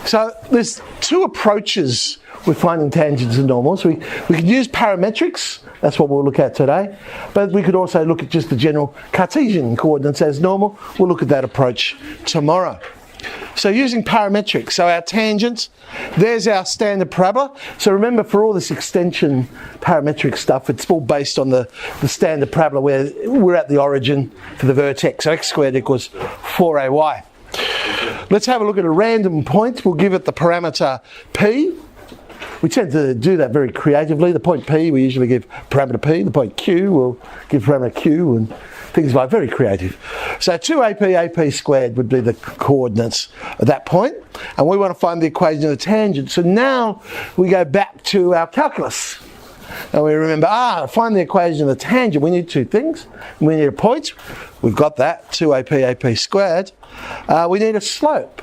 So there's two approaches with finding tangents and normals. We could use parametrics, that's what we'll look at today, but we could also look at just the general Cartesian coordinates as normal. We'll look at that approach tomorrow. So using parametrics, so our tangent, there's our standard parabola. So remember, for all this extension parametric stuff, it's all based on the standard parabola where we're at the origin for the vertex. So x squared equals 4ay. Let's have a look at a random point. We'll give it the parameter p. We tend to do that very creatively. The point P, we usually give parameter P. The point Q, we'll give parameter Q, and things like very creative. So 2AP, AP squared would be the coordinates at that point. And we want to find the equation of the tangent. So now we go back to our calculus. And we remember, to find the equation of the tangent, we need two things. We need a point. We've got that, 2AP, AP squared. We need a slope.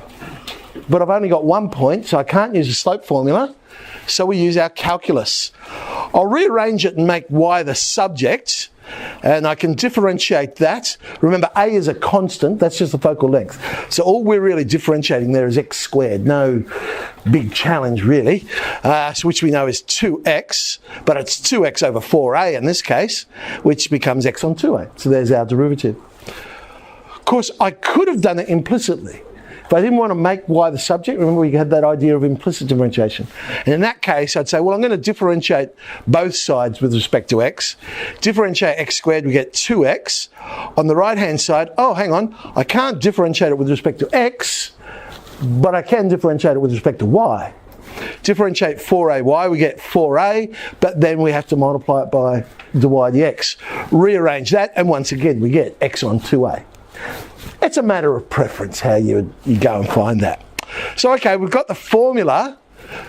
But I've only got 1 point, so I can't use a slope formula. So we use our calculus. I'll rearrange it and make y the subject, and I can differentiate that. Remember, a is a constant, that's just the focal length. So all we're really differentiating there is x squared. No big challenge really, which we know is 2x, but it's 2x over 4a in this case, which becomes x on 2a. So there's our derivative. Of course, I could have done it implicitly. If I didn't want to make y the subject, remember we had that idea of implicit differentiation. And in that case, I'd say, well, I'm going to differentiate both sides with respect to x. Differentiate x squared, we get 2x. On the right-hand side, hang on, I can't differentiate it with respect to x, but I can differentiate it with respect to y. Differentiate 4ay, we get 4a, but then we have to multiply it by dy dx. Rearrange that, and once again, we get x on 2a. It's a matter of preference how you go and find that. So okay, we've got the formula.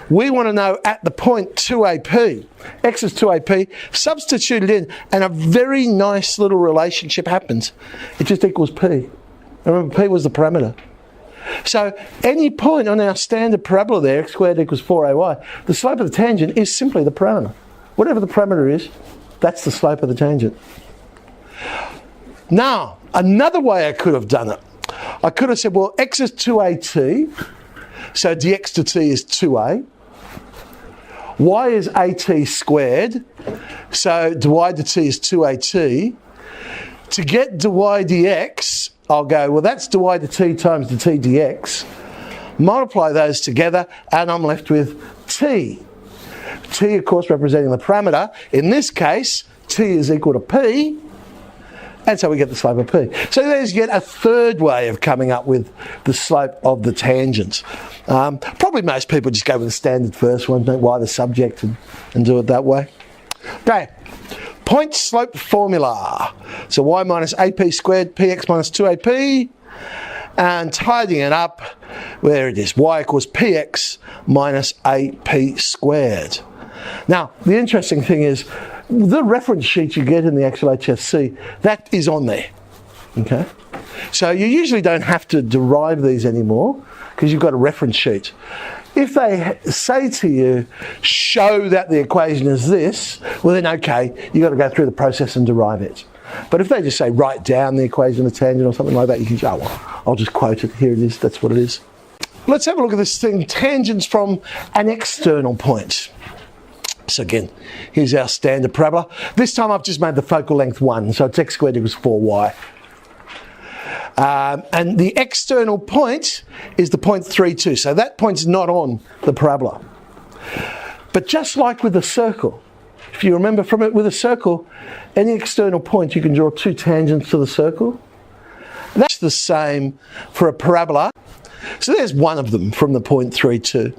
We want to know at the point 2AP. X is 2AP, substitute it in, and a very nice little relationship happens. It just equals P. Remember, P was the parameter. So any point on our standard parabola there, x squared equals 4ay, the slope of the tangent is simply the parameter. Whatever the parameter is, that's the slope of the tangent. Now, another way I could have done it, I could have said, well, x is 2at, so dx to t is 2a. Y is at squared, so dy to t is 2at. To get dy dx, I'll go, well, that's dy to t times the t dx. Multiply those together, and I'm left with t. T, of course, representing the parameter. In this case, t is equal to p. And so we get the slope of P. So there's yet a third way of coming up with the slope of the tangent. Probably most people just go with the standard first one, make y the subject and do it that way. Okay, point slope formula. So y minus ap squared, px minus 2ap. And tidying it up, there it is, y equals px minus ap squared. Now, the interesting thing is, the reference sheet you get in the actual HSC, that is on there, okay? So you usually don't have to derive these anymore because you've got a reference sheet. If they say to you, show that the equation is this, well then okay, you've got to go through the process and derive it. But if they just say write down the equation of the tangent or something like that, you can go, well, I'll just quote it, here it is, that's what it is. Let's have a look at this thing, tangents from an external point. So again, here's our standard parabola. This time I've just made the focal length 1, so it's x squared equals 4y. And the external point is the point 3, 2. So that point's not on the parabola. But just like with a circle, if you remember from it with a circle, any external point you can draw two tangents to the circle. That's the same for a parabola. So there's one of them from the point 3, 2.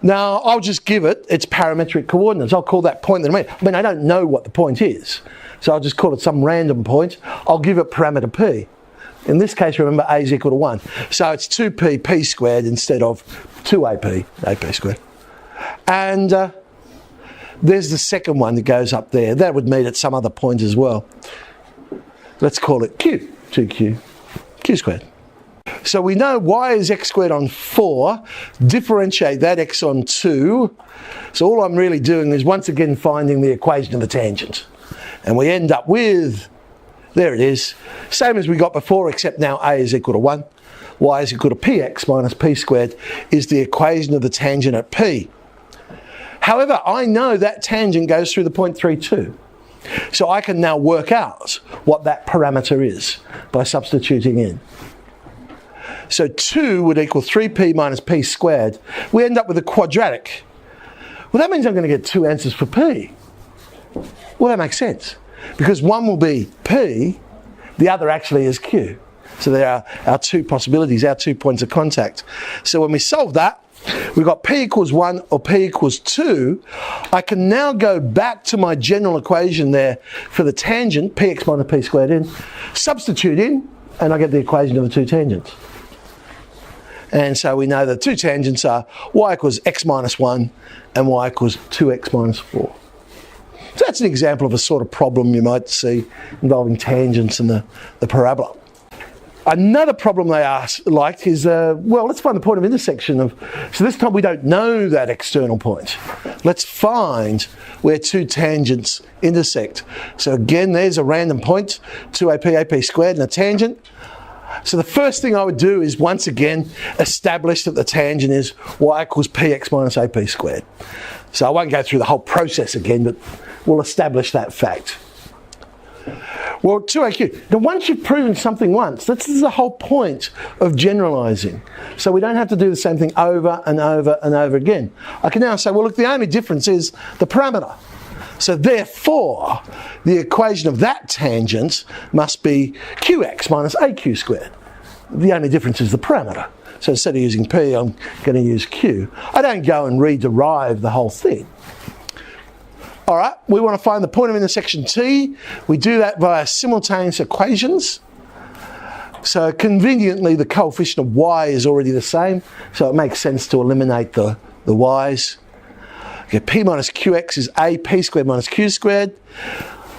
Now, I'll just give it its parametric coordinates. I'll call that point that I mean, I don't know what the point is. So I'll just call it some random point. I'll give it parameter p. In this case, remember, a is equal to 1. So it's 2p, p squared instead of 2ap, ap squared. And there's the second one that goes up there. That would meet at some other point as well. Let's call it q, 2q, q squared. So we know y is x squared on 4, differentiate that x on 2. So all I'm really doing is once again finding the equation of the tangent. And we end up with There it is. Same as we got before, except now a is equal to 1. Y is equal to px minus p squared is the equation of the tangent at p. However, I know that tangent goes through the point 3,2. So I can now work out what that parameter is by substituting in. So 2 would equal 3p minus p squared. We end up with a quadratic. Well, that means I'm going to get 2 answers for p. Well, that makes sense, because one will be p, the other actually is q. So there are our 2 possibilities, our 2 points of contact. So when we solve that, we've got p equals 1 or p equals 2. I can now go back to my general equation there for the tangent, px minus p squared in, substitute in, and I get the equation of the 2 tangents. And so we know the 2 tangents are y equals x minus 1 and y equals 2x minus 4. So that's an example of a sort of problem you might see involving tangents and the parabola. Another problem they liked is, well, let's find the point of intersection of, so this time we don't know that external point. Let's find where 2 tangents intersect. So again, there's a random point, 2AP, AP squared and a tangent. So the first thing I would do is once again establish that the tangent is y equals px minus AP squared. So I won't go through the whole process again, but we'll establish that fact. Well, 2AQ. Now, once you've proven something once, this is the whole point of generalising. So we don't have to do the same thing over and over and over again. I can now say, well, look, the only difference is the parameter. So therefore, the equation of that tangent must be qx minus aq squared. The only difference is the parameter. So instead of using p, I'm going to use q. I don't go and rederive the whole thing. All right, we want to find the point of intersection T. We do that via simultaneous equations. So conveniently, the coefficient of y is already the same, so it makes sense to eliminate the y's. Okay, p minus qx is a p squared minus q squared.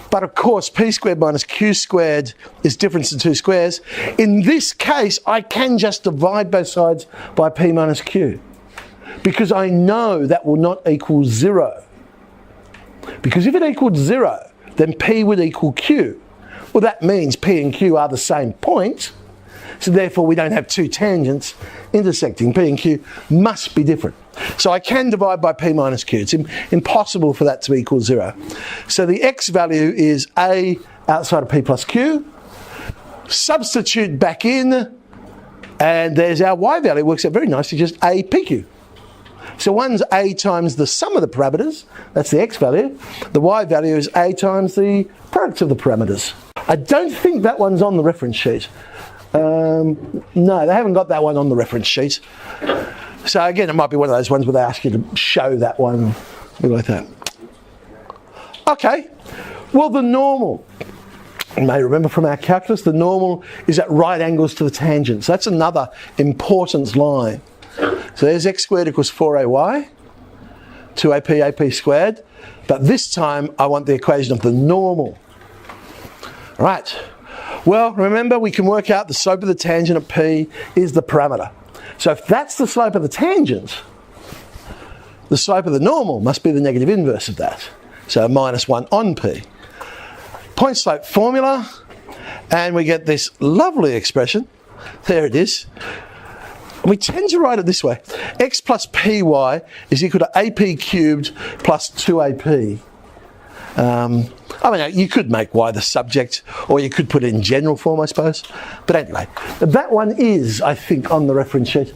But of course, p squared minus q squared is difference in 2 squares. In this case, I can just divide both sides by p minus q, because I know that will not equal 0. Because if it equaled 0, then p would equal q. Well, that means p and q are the same point, so therefore we don't have 2 tangents intersecting. P and q must be different. So I can divide by p minus q. It's impossible for that to equal 0. So the x value is a outside of p plus q. Substitute back in, and there's our y value. It works out very nicely, just a pq. So one's a times the sum of the parameters, that's the x value. The y value is a times the product of the parameters. I don't think that one's on the reference sheet. No, they haven't got that one on the reference sheet. So again, it might be one of those ones where they ask you to show that one, like that. Okay, well, the normal. You may remember from our calculus, the normal is at right angles to the tangent. So that's another importance line. So there's x squared equals 4ay, 2ap, ap squared. But this time, I want the equation of the normal. Right. Well, remember, we can work out the slope of the tangent at p is the parameter. So if that's the slope of the tangent, the slope of the normal must be the negative inverse of that. So minus 1 on p. Point slope formula, and we get this lovely expression. There it is. And we tend to write it this way. X plus py is equal to ap cubed plus 2ap. I mean, you could make y the subject, or you could put it in general form, I suppose. But anyway, that one is, I think, on the reference sheet.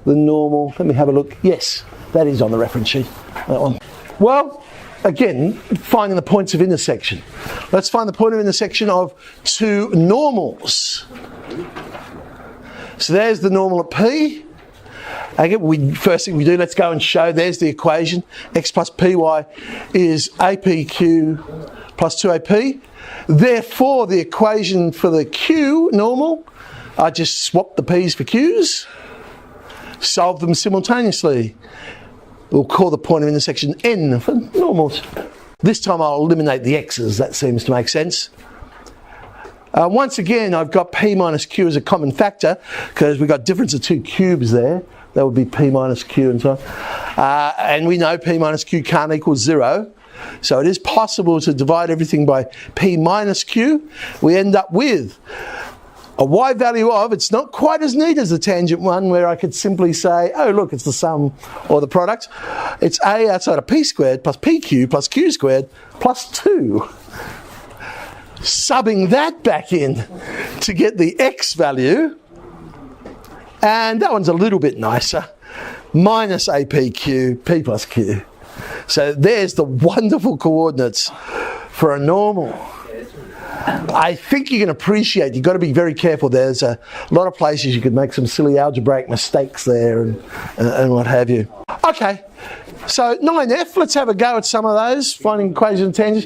The normal, let me have a look. Yes, that is on the reference sheet, that one. Well, again, finding the points of intersection. Let's find the point of intersection of 2 normals. So there's the normal at p. Okay, first thing we do, let's go and show, there's the equation. X plus py is apq plus 2ap. Therefore, the equation for the q normal, I just swap the p's for q's, solve them simultaneously. We'll call the point of intersection n for normals. This time I'll eliminate the x's, that seems to make sense. Once again, I've got p minus q as a common factor, because we've got difference of 2 cubes there. That would be p minus q and so on. And we know p minus q can't equal 0. So it is possible to divide everything by p minus q. We end up with a y value of, it's not quite as neat as the tangent one where I could simply say, oh look, it's the sum or the product. It's a outside of p squared plus pq plus q squared plus 2. Subbing that back in to get the x value, and that one's a little bit nicer, minus apq, p plus q. So there's the wonderful coordinates for a normal. I think you can appreciate, you've got to be very careful. There's a lot of places you could make some silly algebraic mistakes there and what have you. Okay, so 9F, let's have a go at some of those, finding equations and tangents.